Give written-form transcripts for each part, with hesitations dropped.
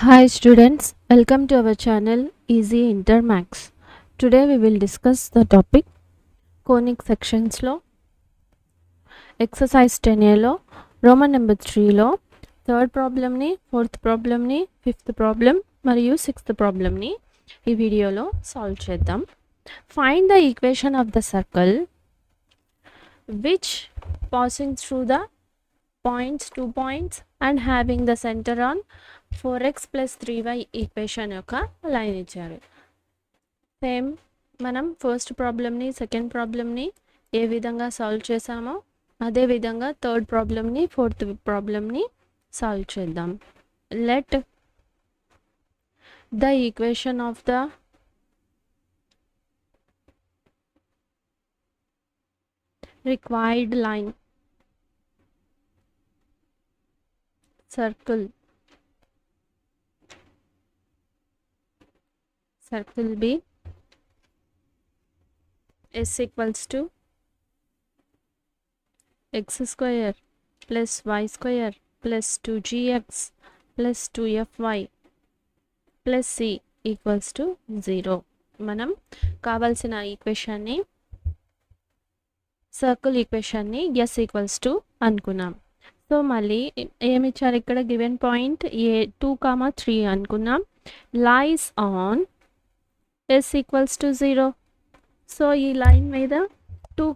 Hi students, welcome to our channel Easy Intermax. Today we will discuss the topic conic sections లో exercise 10A లో Roman number 3 లో third ప్రాబ్లమ్ని fourth ప్రాబ్లమ్ని fifth problem మరియు sixth ప్రాబ్లమ్ని ఈ వీడియోలో సాల్వ్ చేద్దాం. Find the equation of the circle which passing through the points 2 points and having the centre on 4x plus 3y equation యొక్క లైన్ ఇచ్చారు. సేమ్ మనం ఫస్ట్ ప్రాబ్లమ్ని సెకండ్ ప్రాబ్లమ్ని ఏ విధంగా సాల్వ్ చేసామో అదే విధంగా థర్డ్ ప్రాబ్లమ్ని ఫోర్త్ ప్రాబ్లమ్ని సాల్వ్ చేద్దాం. Let the equation of the required line circle be s equals to x square plus y square plus 2gx plus 2fy plus c equals to 0. మనం కావాల్సిన ఈక్వేషన్ని సర్కిల్ ఈక్వేషన్ని s ఈక్వల్స్ టు అనుకున్నాం. So మళ్ళీ ఏమి ఇచ్చారు ఇక్కడ గివెన్ పాయింట్ ఏ 2, 3 అనుకున్నాం. Lies on s equals to 0. So ఈ లైన్ మీద 2,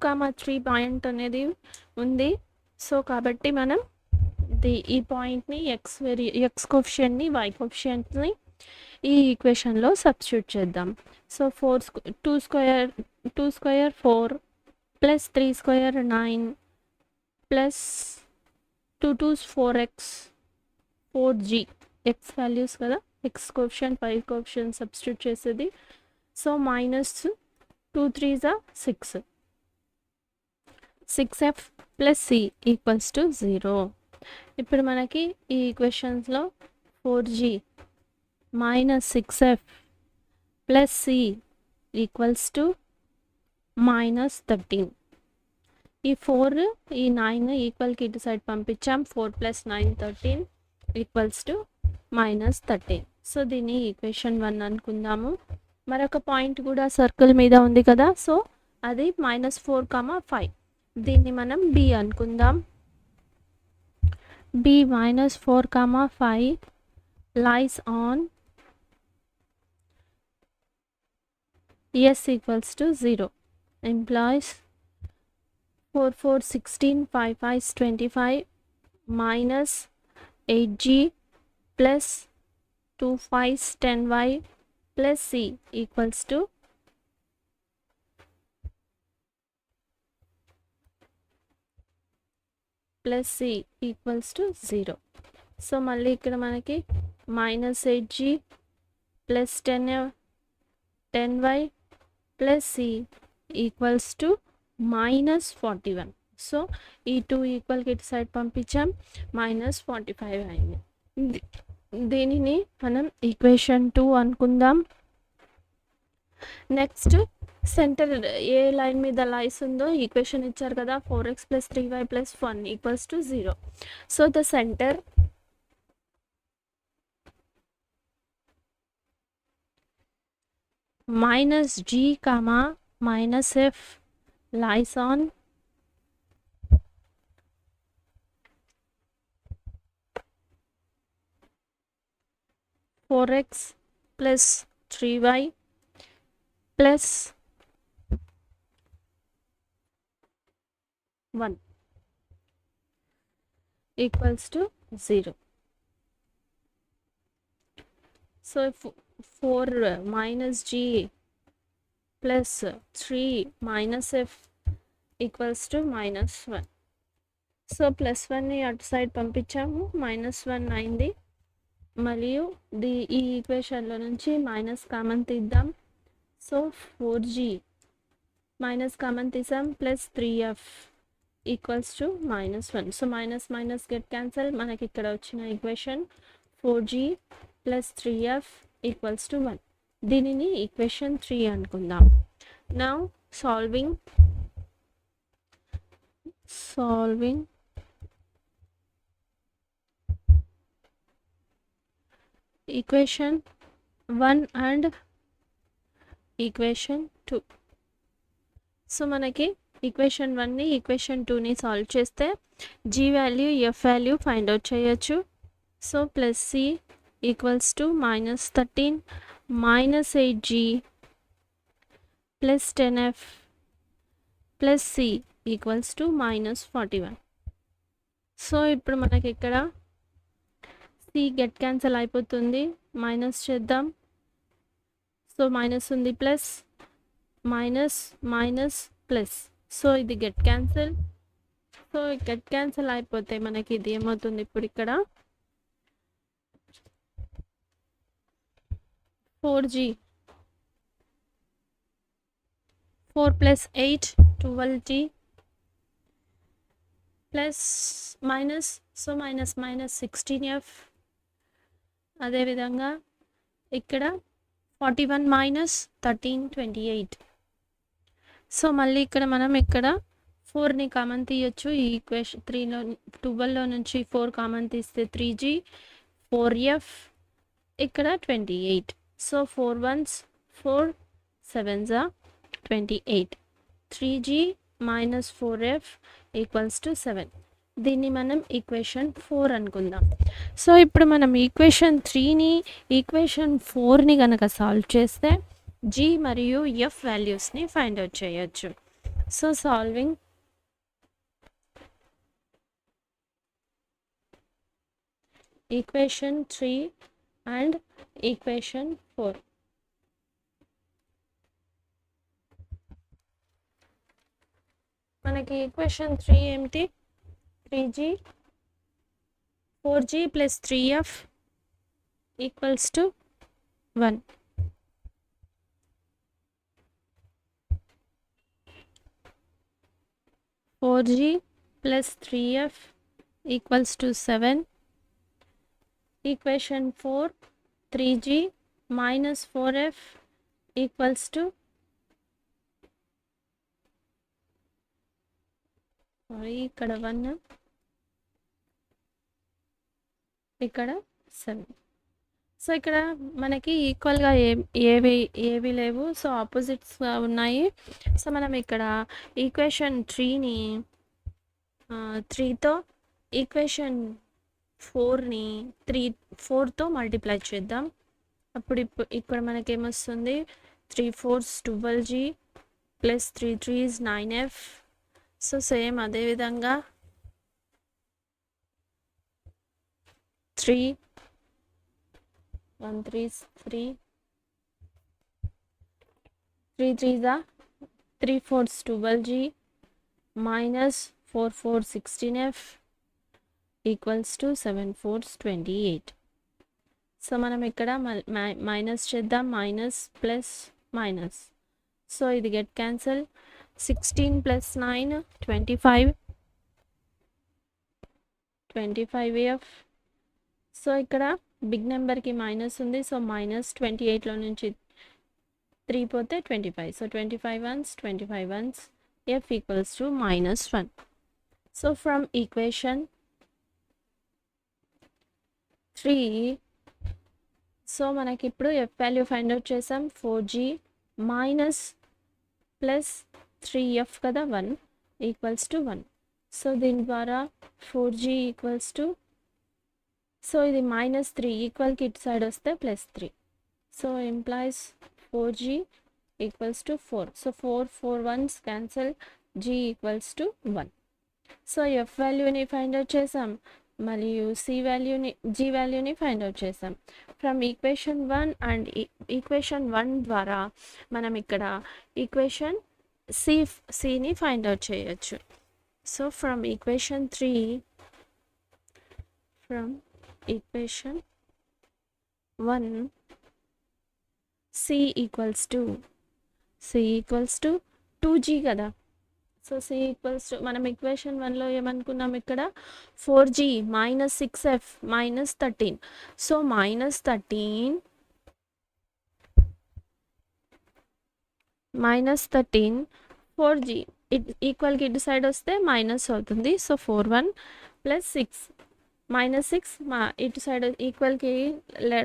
3 పాయింట్ అనేది ఉంది. సో కాబట్టి మనం ఈ పాయింట్ని ఎక్స్ కోఫిషియంట్ని వై కోఫిషియంట్ని ఈ ఈక్వేషన్లో సబ్స్టిట్యూట్ చేద్దాం. So 2 square 4 plus 3 square 9 plus 2 2s 4x 4g x values కదా, x coefficient y coefficient substitute చేసేది. So minus 2 3s 6 6f plus c equals to 0. ఇప్పుడు మనకి ఈ ఈక్వేషన్స్లో 4g minus 6f plus c equals to minus 13. ఈ 4 ఈ 9 ఈక్వల్కి ఇటు side పంపించాం. 4 plus 9 13 equals to minus 13. So దీన్ని ఈక్వేషన్ 1 అనుకుందాము. మరొక పాయింట్ కూడా సర్కిల్ మీద ఉంది కదా, సో అది -4, 5. దీన్ని మనం b అనుకుందాం. b -4, 5 lies on s equals to 0 employees 4 4 16 5 5 25 minus 8g plus 2 5 10y plus c equals to plus c equals to 0. So మళ్ళీ ఇక్కడ మనకి -8g plus 10y plus c equals to -41. So ఈ 2 ఈక్వల్కి ఇటు సైడ్ పంపించాం, -45 అయింది. దీనిని మనం ఈక్వేషన్ 2 అనుకుందాం. నెక్స్ట్ సెంటర్ ఏ లైన్ మీద లైస్ ఉందో ఈక్వేషన్ ఇచ్చారు కదా, 4x plus 3y plus 1 equals to 0. So the centre -g, -f lies on (4x plus 3y plus 1 equals to 0. So 4 minus g plus 3 minus f equals to -1. So +1ని అటు side పంపించాము, -1 అయింది. మరియు ఈ ఈక్వేషన్లో నుంచి మైనస్ కామన్ తీద్దాం. So 4g minus common తీసాం plus 3f equals to -1. So minus get cancel. మనకి ఇక్కడ వచ్చిన equation 4g plus 3f equals to 1. దీనిని ఈక్వేషన్ 3 అనుకుందాం. Now solving equation 1 and equation 2. So మనకి ఈక్వేషన్ 1ని ఈక్వేషన్ 2ని సాల్వ్ చేస్తే g value f value find out చేయొచ్చు. So plus c equals to -13 -8g plus 10f plus c equals to -41. So ఇప్పుడు మనకి ఇక్కడ c గెట్ క్యాన్సల్ అయిపోతుంది, minus చేద్దాం. సో మైనస్ ఉంది, plus minus minus plus. So ఇది get cancel. So get cancel అయిపోతే మనకి ఇది ఏమవుతుంది, ఇప్పుడు ఇక్కడ 4g 4 plus 8 12g plus minus, so minus minus 16f. అదేవిధంగా ఇక్కడ 41 మైనస్ 13 28. సో మళ్ళీ ఇక్కడ మనం ఇక్కడ 4ని కామన్ తీయొచ్చు. ఈ ఈక్వేషన్ 3లో 12లో నుంచి 4 కామన్ తీస్తే 3g 4f ఇక్కడ 28. So 4 1s 4 7s 28. 3g minus 4f equals to 7. దీన్ని మనం ఈక్వేషన్ 4 అనుకుందాం. సో ఇప్పుడు మనం ఈక్వేషన్ 3ని ఈక్వేషన్ 4ని కనుక సాల్వ్ చేస్తే g మరియు f వాల్యూస్ని ఫైండ్ అవుట్ చేయొచ్చు. So solving equation 3 and equation 4. మనకి ఈక్వేషన్ 3 ఏమిటి, 3g 4g plus 3f equals to 1. Four G plus 3f equals to 7. Equation 4 3g minus 4f equals to ఇక్కడ 1 ఇక్కడ 7. So ఇక్కడ మనకి ఈక్వల్గా ఏవి లేవు, సో ఆపోజిట్స్గా ఉన్నాయి. సో మనం ఇక్కడ ఈక్వేషన్ 3ని 3తో ఈక్వేషన్ 4ని 4తో మల్టిప్లై చేద్దాం. అప్పుడు ఇక్కడ మనకేమొస్తుంది, 3 4s 12g plus 3 3s 9f. So same అదేవిధంగా 3 1 3s 3 3 3s 3 4s 12g minus 4 4 16f equals to 7 4s 28. So మనం ఇక్కడ మైనస్ చేద్దాం, మైనస్ ప్లస్ మైనస్. సో ఇది get cancel. 16 plus 9 25f. So ఇక్కడ బిగ్ నెంబర్కి మైనస్ ఉంది, సో మైనస్ 28లో నుంచి 3 పోతే 25. So 25 1s 25 1s f equals to -1. So from equation 3 so మనకి ఇప్పుడు f వాల్యూ ఫైండ్ అవుట్ చేసాం. 4g మైనస్ ప్లస్ 3f కదా 1 ఈక్వల్స్ టు 1. సో దీని ద్వారా 4g ఈక్వల్స్ టు, సో ఇది -3 ఈక్వల్కి ఇటు సైడ్ వస్తే +3. So implies 4g equals to 4. So 4 4 1s cancel, g equals to 1. So f వాల్యూని ఫైండ్ అవుట్ చేసాం మరియు g వాల్యూని ఫైండ్ అవుట్ చేసాం. ఫ్రమ్ ఈక్వేషన్ 1 అండ్ ఈక్వేషన్ 1 ద్వారా మనం ఇక్కడ ఈక్వేషన్ cని ఫైండ్ అవుట్ చేయొచ్చు. So from equation 3 from equation 1 c equals to 2g కదా. సో c ఈక్వల్స్ టు, మనం ఈక్వేషన్ 1లో ఏమనుకున్నాం, ఇక్కడ 4g minus 6f minus 13. So -13 4g ఈక్వల్కి ఇటు సైడ్ వస్తే మైనస్ అవుతుంది. సో 4 1 ప్లస్ 6 -6 ఇటు సైడ్ ఈక్వల్కి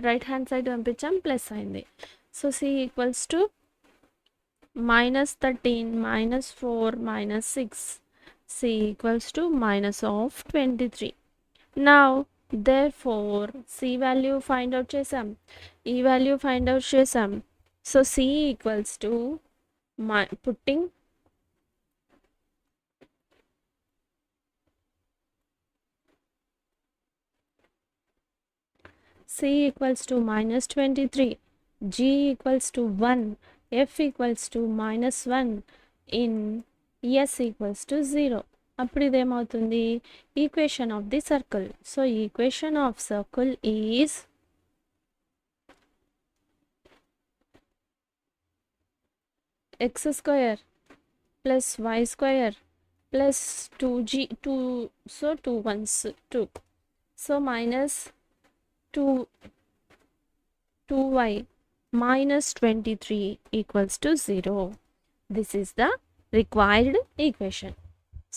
రైట్ హ్యాండ్ సైడ్ పంపించాం, ప్లస్ అయింది. So C equals to -13 -4 -6. C equals to minus of 23. Now therefore C value find out chesam, E value find out chesam. So C equals to putting C equals to -23, G equals to 1, F equals to -1 in S equals to 0. అప్పుడు ఇదేమవుతుంది, equation of the circle. So equation of circle is x² plus y² plus 2g 2, so 2 1s 2, so minus 2y minus 23 equals to 0. This is the required equation.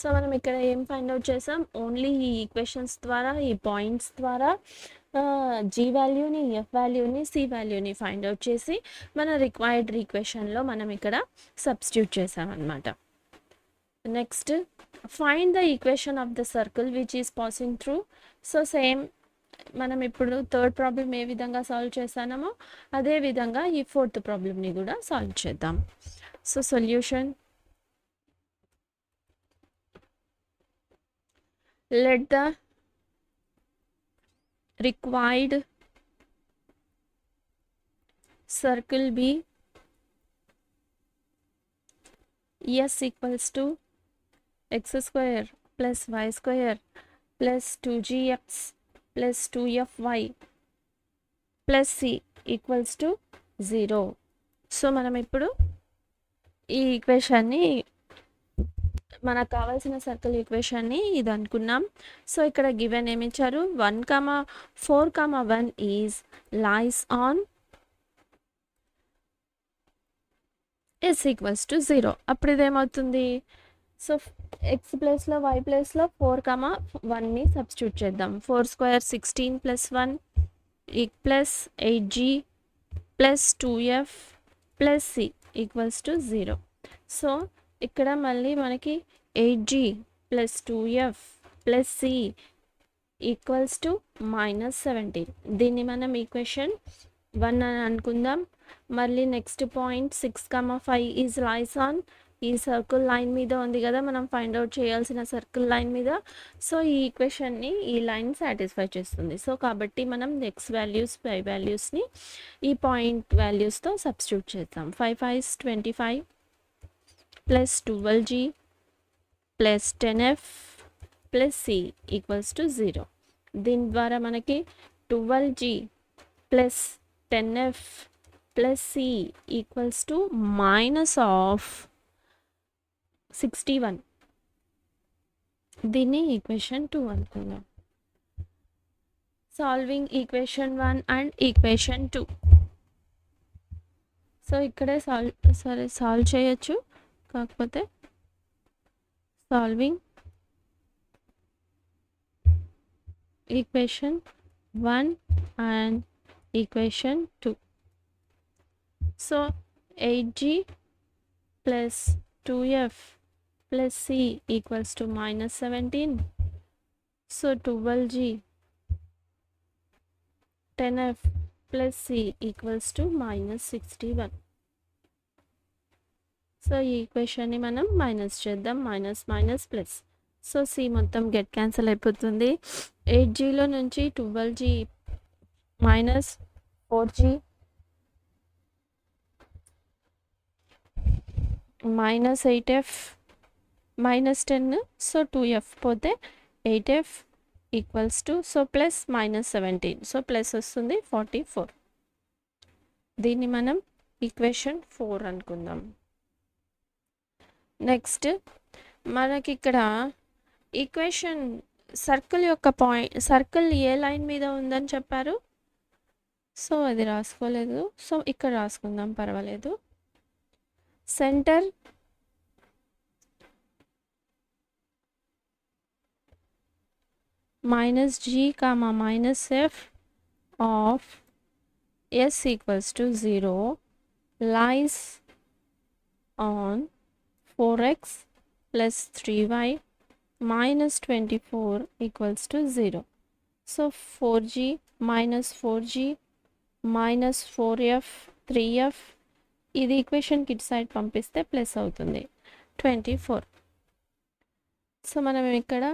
So మనం ఇక్కడ ఏం find out చేసాం, only ఈ equations ద్వారా, ఈ points ద్వారా G వాల్యూని, F వాల్యూని, సి వాల్యూని ఫైండ్ అవుట్ చేసి మన రిక్వైర్డ్ ఈక్వేషన్లో మనం ఇక్కడ సబ్స్టిట్యూట్ చేసామన్నమాట. Next find the equation of the circle which is passing through. So same మనం ఇప్పుడు థర్డ్ ప్రాబ్లం ఏ విధంగా సాల్వ్ చేసామో అదే విధంగా ఈ ఫోర్త్ ప్రాబ్లమ్ని కూడా సాల్వ్ చేద్దాం. So solution, let the required circle be S equals to x² plus y² plus 2gx plus 2fy plus c equals to 0. So మనం ఇప్పుడు ఈ ఈక్వేషన్ని, మనకు కావాల్సిన సర్కిల్ ఈక్వేషన్ని ఇది అనుకున్నాం. సో ఇక్కడ గివెన్ ఏమి ఇచ్చారు, 1,4,1 is lies on S equals to 0. అప్పుడు ఇదేమవుతుంది, సో ఎక్స్ ప్లేస్లో వై ప్లేస్లో 4,1ని సబ్స్టిట్యూట్ చేద్దాం. 4² 16 plus 1 plus 8g plus 2f plus c equals to 0. So ఇక్కడ మళ్ళీ మనకి 8g plus 2f plus c equals to -17. దీన్ని మనం ఈక్వేషన్ 1 అని అనుకుందాం. మళ్ళీ next point 6,5 is lies on, ఈ సర్కిల్ లైన్ మీద ఉంది కదా, మనం ఫైండ్ అవుట్ చేయాల్సిన సర్కిల్ లైన్ మీద. సో ఈ ఈక్వేషన్ని ఈ లైన్ సాటిస్ఫై చేస్తుంది. సో కాబట్టి మనం ఎక్స్ వాల్యూస్, వై వాల్యూస్ని ఈ పాయింట్ వాల్యూస్తో సబ్స్టిట్యూట్ చేద్దాం. 5 5 25 plus 12g plus 10f plus c equals to 0. దీని ద్వారా మనకి 12g plus 10f plus c equals to minus of 61. దీన్ని ఈక్వేషన్ 2 అనుకుందాం. Solving equation 1 and equation 2. So ఇక్కడే సాల్వ్ చేయొచ్చు, కాకపోతే solving equation 1 and equation 2. So 8g plus 2f plus c equals to -17. So 12g 10f plus c equals to -61. So ఈ ఈక్వేషన్ని మనం minus చేద్దాం, minus minus plus. So c మొత్తం get cancel అయిపోతుంది. 8gలో నుంచి 12g minus 4g minus 8f minus 10, so 2f పోతే 8f equals to, so plus -17, so plus వస్తుంది 44. దీన్ని మనం ఈక్వేషన్ 4 అనుకుందాం. నెక్స్ట్ మనకి ఇక్కడ ఈక్వేషన్ సర్కిల్ యొక్క పాయింట్, సర్కిల్ ఏ లైన్ మీద ఉందని చెప్పారు, సో అది రాసుకోలేదు, సో ఇక్కడ రాసుకుందాం, పర్వాలేదు. Centre minus g comma minus f of s equals to 0 lies on 4x plus 3y minus 24 equals to 0. So 4g minus 4g minus 4f 3f ఇది ఈక్వేషన్కి ఇటు side పంపిస్తే plus అవుతుంది 24. సో మనం ఇక్కడ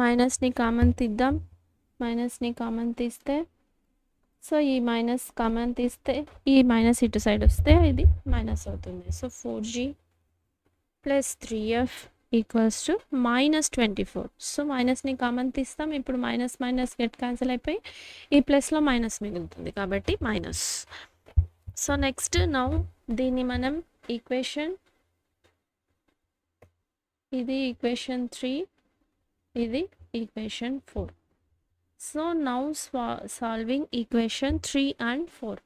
మైనస్ని కామన్ తీద్దాం. మైనస్ని కామన్ తీస్తే సో ఈ మైనస్ కామన్ తీస్తే ఈ మైనస్ ఇటు సైడ్ వస్తే ఇది మైనస్ అవుతుంది. So 4g plus 3f equals to minus 24. So మైనస్ని కామన్ తీస్తాం. ఇప్పుడు మైనస్ మైనస్ గెట్ క్యాన్సిల్ అయిపోయి ఈ ప్లస్లో మైనస్ మిగులుతుంది కాబట్టి మైనస్. సో నెక్స్ట్ నౌ దీన్ని మనం ఈక్వేషన్, ఇది ఈక్వేషన్ 3, ఇది equation 4. So now solving equation 3 and 4.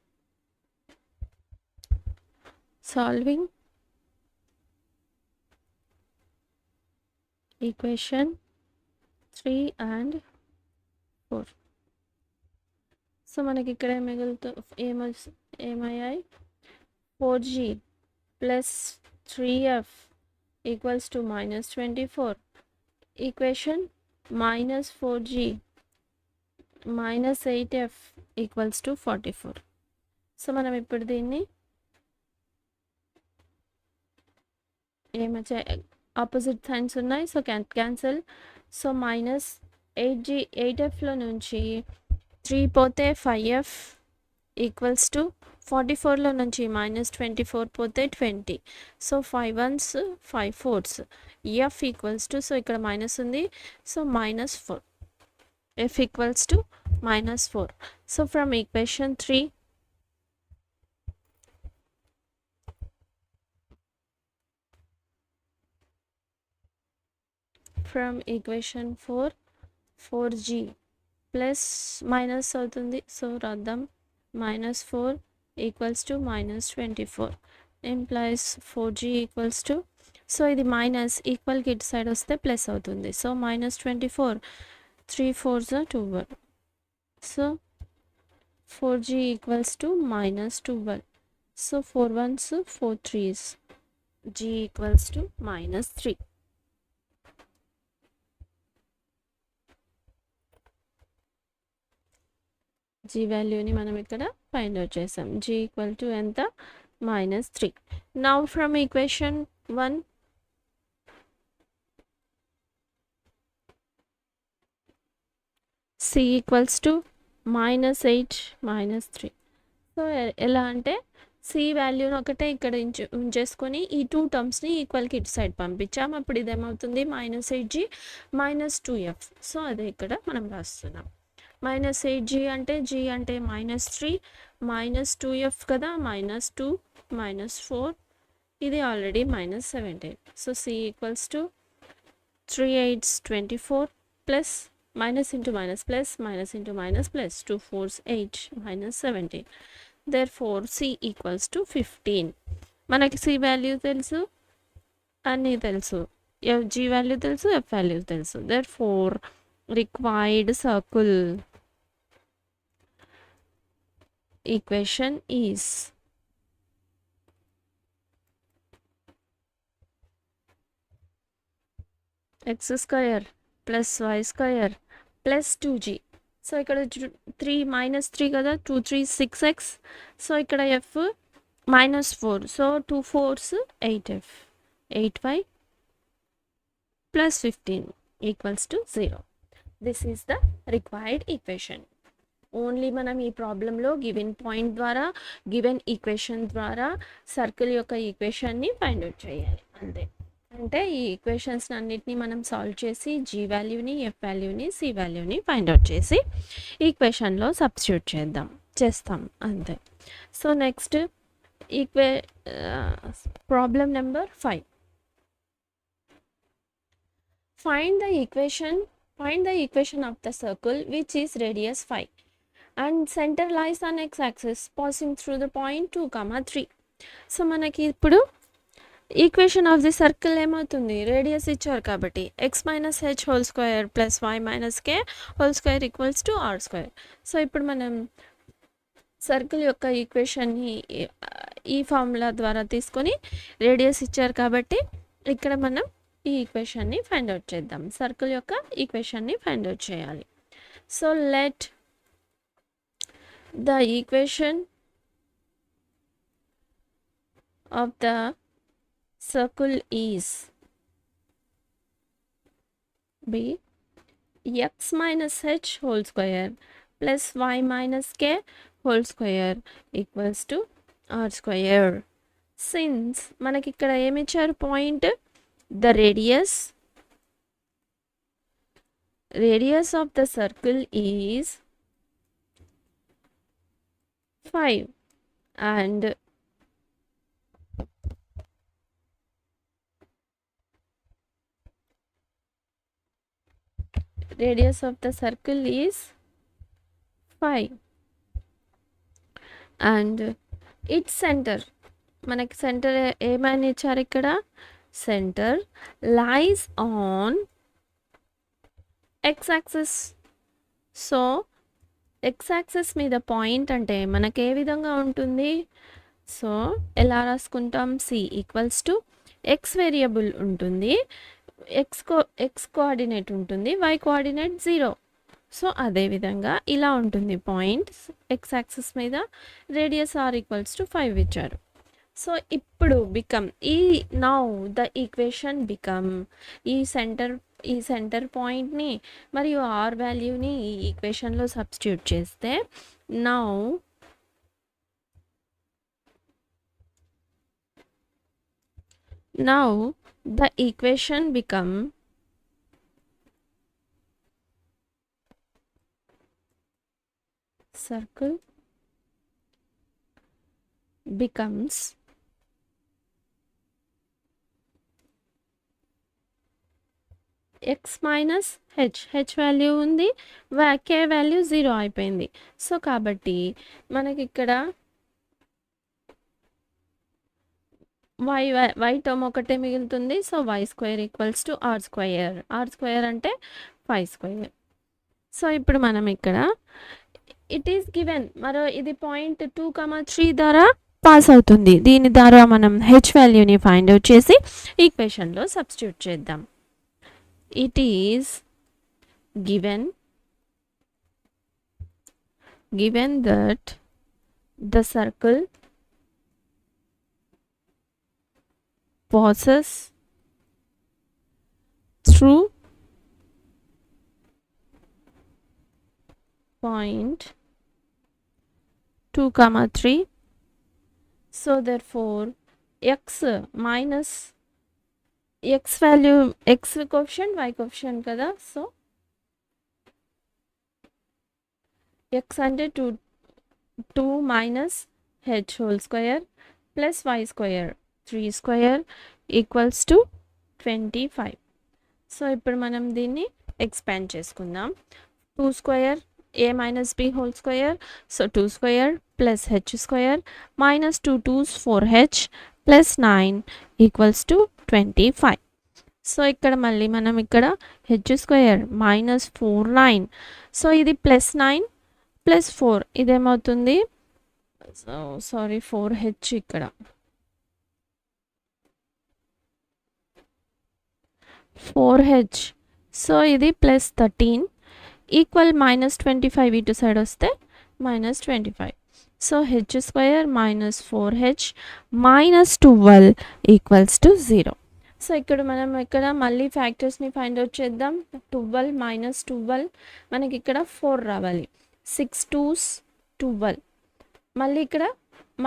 Solving equation 3 and 4. So మనకి ఇక్కడ ఏమయ్యాయి 4g plus 3f equals to minus 24. Equation minus 4g minus 8f equals to 44. So మనం ఇప్పుడు దీన్ని ఆపోజిట్ సైన్స్ ఉన్నాయి. So cancel. సో మైనస్ 8fలో నుంచి 3 పోతే 5f equals to 44లో నుంచి minus 24 పోతే 20. So 5 1s 5 4s f equals to, so ఇక్కడ minus ఉంది, so minus 4, f equals to minus 4. So from equation 3 from equation 4 4g plus minus అవుతుంది, so రాద్దాం minus 4 equals to minus 24 implies 4g equals to, so ఇది minus ఈక్వల్కి ఇటు side వస్తే plus అవుతుంది. So minus 24 3 4s 12. So 4g equals to minus 12. So 4 1s 4 3s g equals to minus 3. g వాల్యూని మనం ఇక్కడ find out చేసాం. g equal to ఎంత minus 3. Now from equation 1 c equals to minus 8 minus 3. So ఎలా అంటే C వాల్యూని ఒకటే ఇక్కడ ఉంచేసుకొని ఈ 2 టర్మ్స్ని ఈక్వల్కి ఇటు సైడ్ పంపించాం. అప్పుడు ఇదేమవుతుంది minus 8g minus 2f. So అదే ఇక్కడ మనం రాస్తున్నాం. మైనస్ 8g అంటే g అంటే మైనస్ 3 మైనస్ 2f కదా, మైనస్ 2 మైనస్ 4, ఇది already minus 17. So c equals to 3 8s 24 plus minus into minus plus minus into minus plus 2 4s 8 minus 17. therefore c equals to 15. మనకి c value తెలుసు, అన్నీ తెలుసు, g value తెలుసు, f value తెలుసు. therefore required circle equation is x square plus y square plus 2g. So ఇక్కడ 3 minus 3 కదా, 2 3 6x. So ఇక్కడ f minus 4, so 2 4s 8f 8y plus 15 equals to 0. This is the required equation. Only మనం ఈ ప్రాబ్లంలో given point ద్వారా, given equation ద్వారా circle యొక్క ఈక్వేషన్ని ఫైండ్ అవుట్ చేయాలి అంతే. అంటే ఈ ఈక్వేషన్స్ అన్నిటినీ మనం సాల్వ్ చేసి g వాల్యూని, f వాల్యూని, c వాల్యూని ఫైండ్ అవుట్ చేసి ఈక్వేషన్లో సబ్స్టిట్యూట్ చేస్తాం అంతే. So next problem number 5. Find the equation of the circle which is radius 5 and center lies on x-axis passing through the point 2, 3. So మనకి ఇప్పుడు ఈక్వేషన్ ఆఫ్ ది సర్కిల్ ఏమవుతుంది, radius ఇచ్చారు కాబట్టి X minus H whole square plus Y minus K whole square equals to R square. So ఇప్పుడు మనం circle యొక్క ఈక్వేషన్ని ఈ ఫార్ములా ద్వారా తీసుకొని రేడియస్ ఇచ్చారు కాబట్టి ఇక్కడ మనం ఈ ఈక్వేషన్ని ఫైండ్ అవుట్ చేద్దాం. సర్కిల్ యొక్క ఈక్వేషన్ని ఫైండ్ అవుట్ చేయాలి. So let the equation of the circle is be x minus h whole square plus y minus k whole square equals to r square. Since మనకి ఇక్కడ ఏమి ఇచ్చారు point, the radius of the circle is 5 and radius of the circle is 5 and its center, మనకి center ఏమని ఇచ్చారు ఇక్కడ, center lies on X axis. So X axis మీద point అంటే మనకి ఏ విధంగా ఉంటుంది, సో ఎలా రాసుకుంటాం, C equals to X variable ఉంటుంది, ఎక్స్ కోఆర్డినేట్ ఉంటుంది, వై కోఆర్డినేట్ 0. సో అదేవిధంగా ఇలా ఉంటుంది పాయింట్ ఎక్స్ యాక్సిస్ మీద, రేడియస్ ఆర్ ఈక్వల్స్ టు 5 ఇచ్చారు. సో ఇప్పుడు become now the equation become ఈ సెంటర్ పాయింట్ని మరియు ఆర్ వాల్యూని ఈ ఈక్వేషన్లో సబ్స్టిట్యూట్ చేస్తే now the equation become circle becomes x minus h value ఉంది, k వాల్యూ 0 అయిపోయింది. సో కాబట్టి మనకి ఇక్కడ వై టర్మ్ ఒకటే మిగులుతుంది. So Y square equals to R square అంటే 5 స్క్వేర్. సో ఇప్పుడు మనం ఇక్కడ ఇట్ ఈస్ గివెన్, మరో ఇది పాయింట్ 2,3 ద్వారా పాస్ అవుతుంది. దీని ద్వారా మనం హెచ్ వాల్యూని ఫైండ్ అవుట్ చేసి ఈక్వేషన్లో సబ్స్టిట్యూట్ చేద్దాం. It is given that the circle passes through point 2,3. So therefore x minus x value, x coefficient, y coefficient kada, so x అంటే 2 minus h whole square plus y square 3 square equals to 25. So ఇప్పుడు మనం దీన్ని expand చేసుకుందాం. 2 square a minus b whole square, so 2 square plus h square minus 2 2s 4h plus 9 equals to 25. So ఇక్కడ మళ్ళీ మనం ఇక్కడ h square minus 4 9, so ఇది plus 9 plus 4 ఇదేమవుతుంది, sorry 4h ఇక్కడ 4h, సో ఇది ప్లస్ 13 ఈక్వల్ మైనస్ 25 ఇటు side వస్తే minus 25. So h square minus 4h minus 12 equals to 0. So ఇక్కడ మనం ఇక్కడ మళ్ళీ ఫ్యాక్టర్స్ని ఫైండ్ అవుట్ చేద్దాం. 12 మైనస్ 12 మనకి ఇక్కడ 4 రావాలి, 6 2s 12, మళ్ళీ ఇక్కడ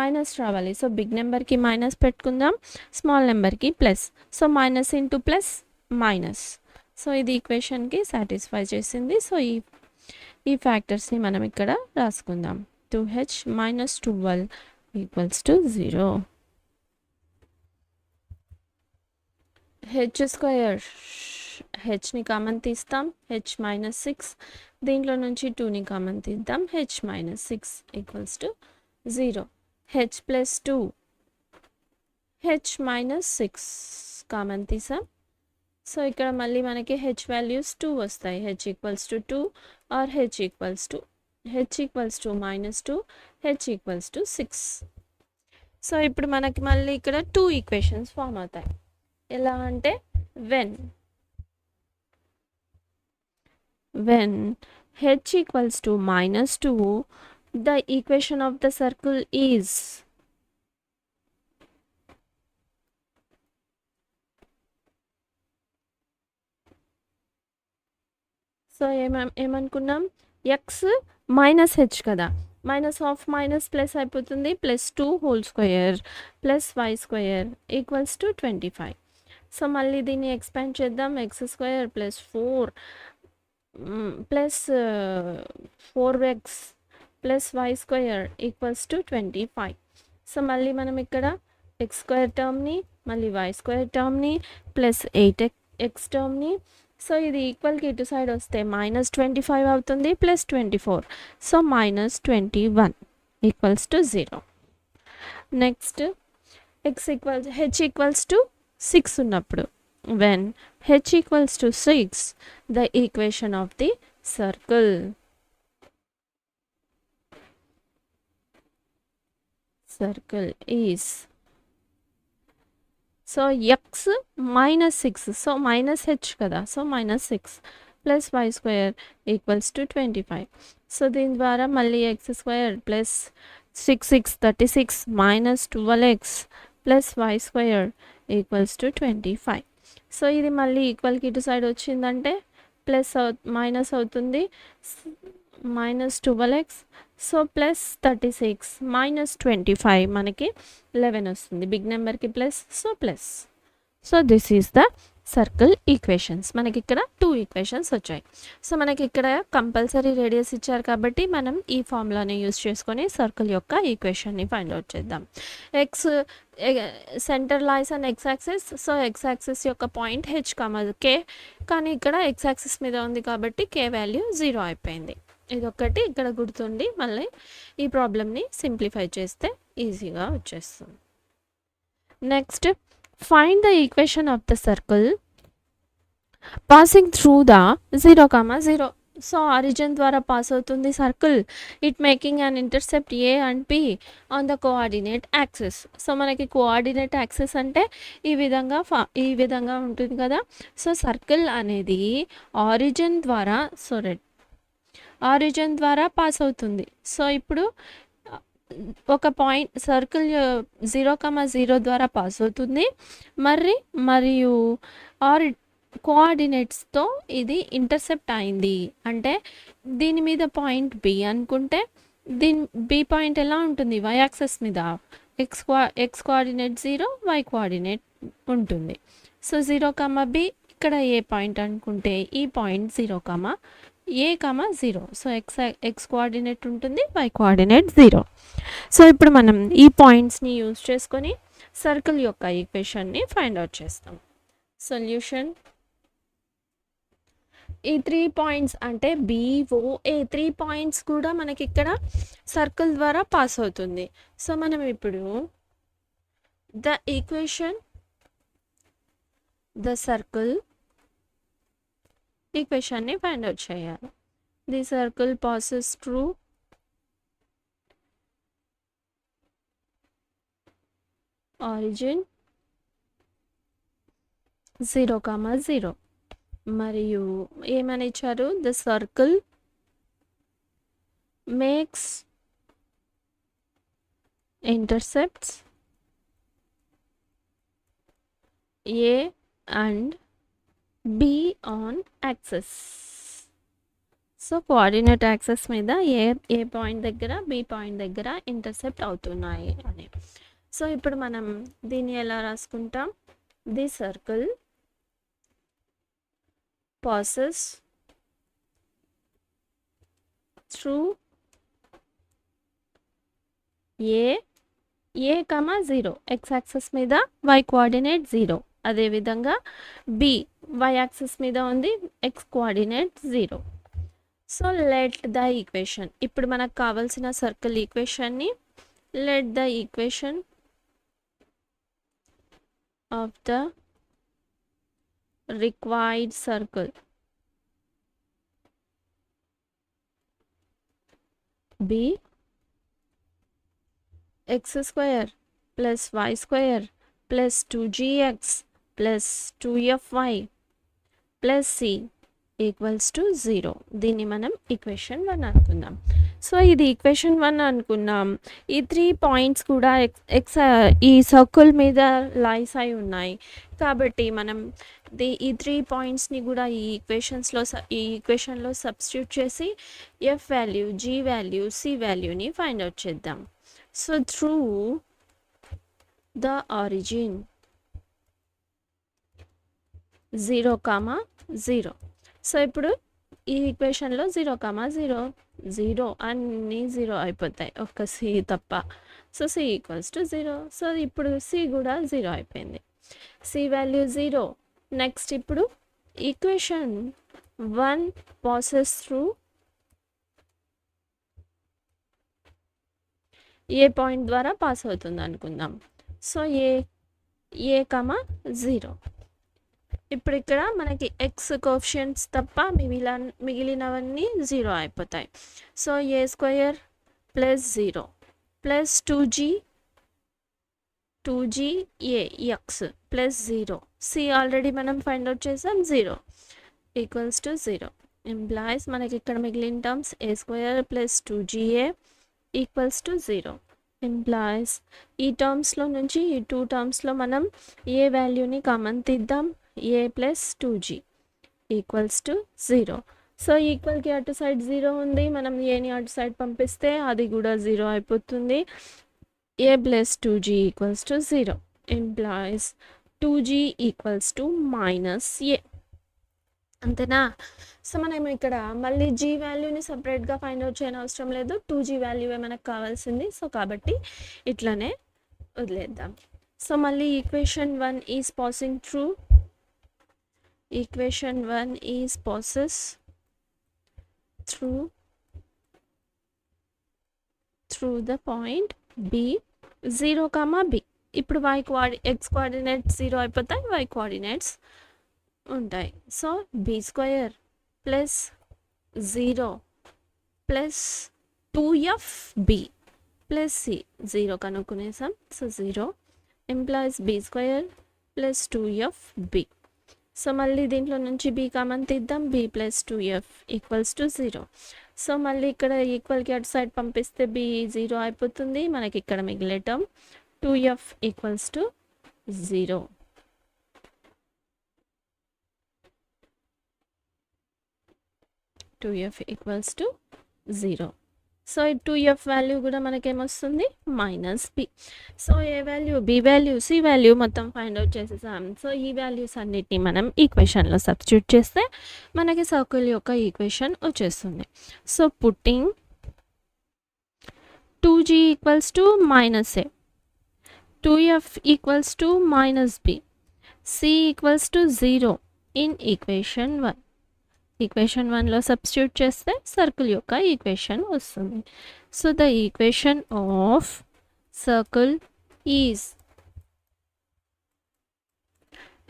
మైనస్ రావాలి. సో బిగ్ నెంబర్కి మైనస్ పెట్టుకుందాం, స్మాల్ నెంబర్కి plus. So minus into plus minus. So ఇది ఈక్వేషన్కి సాటిస్ఫై చేసింది. సో ఈ ఫ్యాక్టర్స్ని మనం ఇక్కడ రాసుకుందాం. 2h minus 12 equals to 0. h square, హెచ్ని కామన్ తీస్తాం, h మైనస్ 6, దీంట్లో నుంచి 2ని కామన్ తీద్దాం, h minus 6 equals to 0. h plus 2 h minus 6 common తీసాం. సో ఇక్కడ మళ్ళీ మనకి హెచ్ వాల్యూస్ 2 వస్తాయి. H equals to 2 R H equals to -2 H equals to 6. So ఇప్పుడు మనకి మళ్ళీ ఇక్కడ 2 ఈక్వేషన్స్ ఫామ్ అవుతాయి. ఎలా అంటే when h equals to -2 the equation of the circle is so ఏమనుకున్నాం x మైనస్ హెచ్ కదా, మైనస్ ఆఫ్ మైనస్ ప్లస్ అయిపోతుంది, +2 whole square +y² equals to 25. So మళ్ళీ దీన్ని ఎక్స్పాండ్ చేద్దాం. x² +4 4x +y² equals to 25. So మళ్ళీ మనం ఇక్కడ x² టర్మ్ని మళ్ళీ y² టర్మ్ని +8x టర్మ్ని, సో ఇది ఈక్వల్కి ఇటు సైడ్ వస్తే -25 అవుతుంది +24, so -21 equals to 0. Next h equals to 6 ఉన్నప్పుడు when h equals to 6 the equation of the circle is so x -6 so minus h kada, so -6 +y² equals to 25. so దీని ద్వారా మళ్ళీ x² +6 36 -12x +y² equals to 25. So ఇది మళ్ళీ ఈక్వల్కి ఇటు side వచ్చిందంటే minus అవుతుంది, -12x so +36 -25 మనకి 11 వస్తుంది. బిగ్ నెంబర్కి plus, so plus. So this is the circle equations. మనకి ఇక్కడ 2 ఈక్వేషన్స్ వచ్చాయి. సో మనకి ఇక్కడ కంపల్సరీ రేడియస్ ఇచ్చారు కాబట్టి మనం ఈ ఫార్ములాని యూజ్ చేసుకొని సర్కిల్ యొక్క ఈక్వేషన్ని ఫైండ్ అవుట్ చేద్దాం. X centre lies and X axis. So X axis యొక్క పాయింట్ హెచ్ కే, కానీ ఇక్కడ ఎక్స్ యాక్సిస్ మీద ఉంది కాబట్టి కే వాల్యూ 0 అయిపోయింది. ఇదొక్కటి ఇక్కడ గుర్తుండి మళ్ళీ ఈ ప్రాబ్లమ్ని సింప్లిఫై చేస్తే ఈజీగా వచ్చేస్తుంది. Next find the equation of the circle passing through the 0, 0. So origin ద్వారా పాస్ అవుతుంది circle, it making an intercept A and P on the coordinate axis. So మనకి కోఆర్డినేట్ యాక్సిస్ అంటే ఈ విధంగా ఉంటుంది కదా. సో సర్కిల్ అనేది ఆరిజిన్ ద్వారా పాస్ అవుతుంది. సో ఇప్పుడు ఒక పాయింట్ సర్కిల్ 0, 0 ద్వారా పాస్ అవుతుంది మరియు కోఆర్డినేట్స్తో ఇది ఇంటర్సెప్ట్ అయింది. అంటే దీని మీద పాయింట్ బి అనుకుంటే దీని బి పాయింట్ ఎలా ఉంటుంది, వై యాక్సెస్ మీద ఎక్స్ కోఆర్డినేట్ 0, వై కోఆర్డినేట్ ఉంటుంది. సో 0, బి ఇక్కడ ఏ పాయింట్ అనుకుంటే ఈ పాయింట్ 0, ఏ, 0. సో ఎక్స్ కోఆర్డినేట్ ఉంటుంది, వై కోఆర్డినేట్ 0. సో ఇప్పుడు మనం ఈ పాయింట్స్ని యూజ్ చేసుకొని సర్కిల్ యొక్క ఈక్వేషన్ని ఫైండ్ అవుట్ చేస్తాం. సొల్యూషన్, ఈ 3 పాయింట్స్ అంటే BOA 3 పాయింట్స్ కూడా మనకి ఇక్కడ సర్కిల్ ద్వారా పాస్ అవుతుంది. సో మనం ఇప్పుడు ద సర్కిల్ ఈక్వేషన్ని ఫైండ్ అవుట్ చేయాలి. The circle passes through origin 0, 0 మరియు ఏమని ఇచ్చారు, the circle makes intercepts A and be on access. So coordinate access మీద ఏ పాయింట్ దగ్గర బి పాయింట్ దగ్గర ఇంటర్సెప్ట్ అవుతున్నాయి అని. సో ఇప్పుడు మనం దీన్ని ఎలా రాసుకుంటాం, the circle passes through A 0 X access మీద, వై కోఆర్డినేట్ 0. అదేవిధంగా బి వై యాక్సిస్ మీద ఉంది, X coordinate 0. So let the equation, ఇప్పుడు మనకు కావాల్సిన సర్కిల్ ఈక్వేషన్ని let the equation of the required circle. B x square plus y square plus 2gx plus 2fy plus c equals to 0. దీన్ని మనం equation 1 అనుకుందాం. So ఇది ఈక్వేషన్ 1 అనుకున్నాం. ఈ 3 పాయింట్స్ కూడా ఈ సర్కిల్ మీద లైస్ అయి ఉన్నాయి కాబట్టి మనం ఈ 3 పాయింట్స్ని కూడా ఈ ఈక్వేషన్లో సబ్స్టిట్యూట్ చేసి F value, G value, C వాల్యూని ఫైండ్ అవుట్ చేద్దాం. So through the origin 0, 0. So ఇప్పుడు ఈ ఈక్వేషన్లో 0, 0 అన్నీ 0 అయిపోతాయి, ఒక్క సి తప్ప. So C equals to 0. So ఇప్పుడు సి కూడా 0 అయిపోయింది. C value 0. నెక్స్ట్ ఇప్పుడు equation 1 passes through A point ద్వారా పాస్ అవుతుంది అనుకుందాం. So A 0. ఇప్పుడు ఇక్కడ మనకి ఎక్స్ కోఎఫిషియంట్స్ తప్ప మిగిలినవన్నీ 0 అయిపోతాయి. సో ఏ స్క్వేర్ ప్లస్ 0 ప్లస్ 2g ఏ ఎక్స్ ప్లస్ 0. సి ఆల్రెడీ మనం ఫైండ్ అవుట్ చేసాం, 0 ఈక్వల్స్ టు 0. ఇంప్లాయిస్ మనకి ఇక్కడ మిగిలిన terms A square plus 2ga equals to 0. Implies ఈ టర్మ్స్లో నుంచి ఈ 2 టర్మ్స్లో మనం ఏ వాల్యూని కామన్ తీద్దాం. a plus 2g equals to 0. So ఈక్వల్కి అటు సైడ్ 0 ఉంది, మనం ఏని అటు సైడ్ పంపిస్తే అది కూడా 0 అయిపోతుంది. a plus 2g equals to 0 implies 2g equals to minus a. అంతేనా? సో మనం ఇక్కడ మళ్ళీ g వాల్యూని సపరేట్గా ఫైండ్ అవుట్ చేయని అవసరం లేదు, 2g వాల్యూవే మనకు కావాల్సింది. సో కాబట్టి ఇట్లనే వదిలేద్దాం. సో మళ్ళీ equation 1 is passing through equation 1 is passes through the point b 0, b. ఇప్పుడు x కోఆర్డినేట్స్ 0 అయిపోతాయి, y కోఆర్డినేట్స్ ఉంటాయి. So b square plus 0 plus 2fb plus c 0 కనుక్కునేసాం. So 0 implies b square plus 2fb. So మళ్ళీ దీంట్లో నుంచి b common తీద్దాం, b plus 2f equals to 0. So మళ్ళీ ఇక్కడ ఈక్వల్కి అటు సైడ్ పంపిస్తే b 0 అయిపోతుంది. మనకి ఇక్కడ మిగిలే term 2f equals to 0. So ఈ 2f వాల్యూ కూడా మనకేమొస్తుంది, minus b. So a value, b value, c value మొత్తం ఫైండ్ అవుట్ చేసేసాం. సో ఈ వాల్యూస్ అన్నిటిని మనం ఈక్వేషన్లో సబ్స్టిట్యూట్ చేస్తే మనకి సర్కిల్ యొక్క ఈక్వేషన్ వచ్చేస్తుంది. So putting 2g equals to minus a, 2f equals to minus b, c equals to 0 in equation 1. Equation 1లో సబ్స్టిట్యూట్ చేస్తే సర్కిల్ యొక్క ఈక్వేషన్ వస్తుంది. So the equation of circle is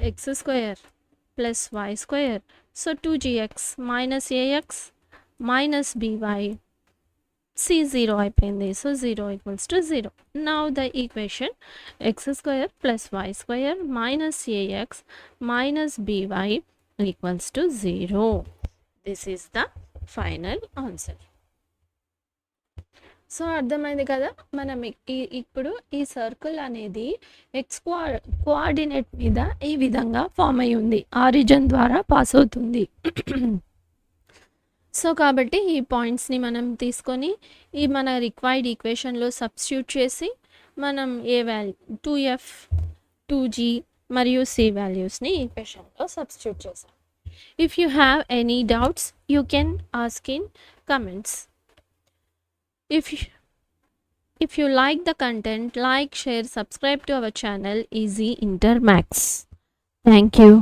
x square plus y square. So 2gx minus ax minus by, c 0 అయిపోయింది. So 0 equals to 0. Now the equation x square plus y square minus ax minus by equals to 0. This is the final answer. So అర్థమైంది కదా, మనం ఇప్పుడు ఈ circle అనేది X coordinate మీద ఈ విధంగా ఫామ్ అయి ఉంది, ఆరిజిన్ ద్వారా పాస్ అవుతుంది. సో కాబట్టి ఈ పాయింట్స్ని మనం తీసుకొని ఈ మన రిక్వైర్డ్ ఈక్వేషన్లో సబ్స్టిట్యూట్ చేసి మనం ఏ వాల్యూ 2f 2g మరియు c వాల్యూస్ని ఈక్వేషన్లో సబ్స్టిట్యూట్ చేసాం. If you have any doubts, you can ask in comments. If you like the content, like, share, subscribe to our channel Easy Inter Maths. Thank you.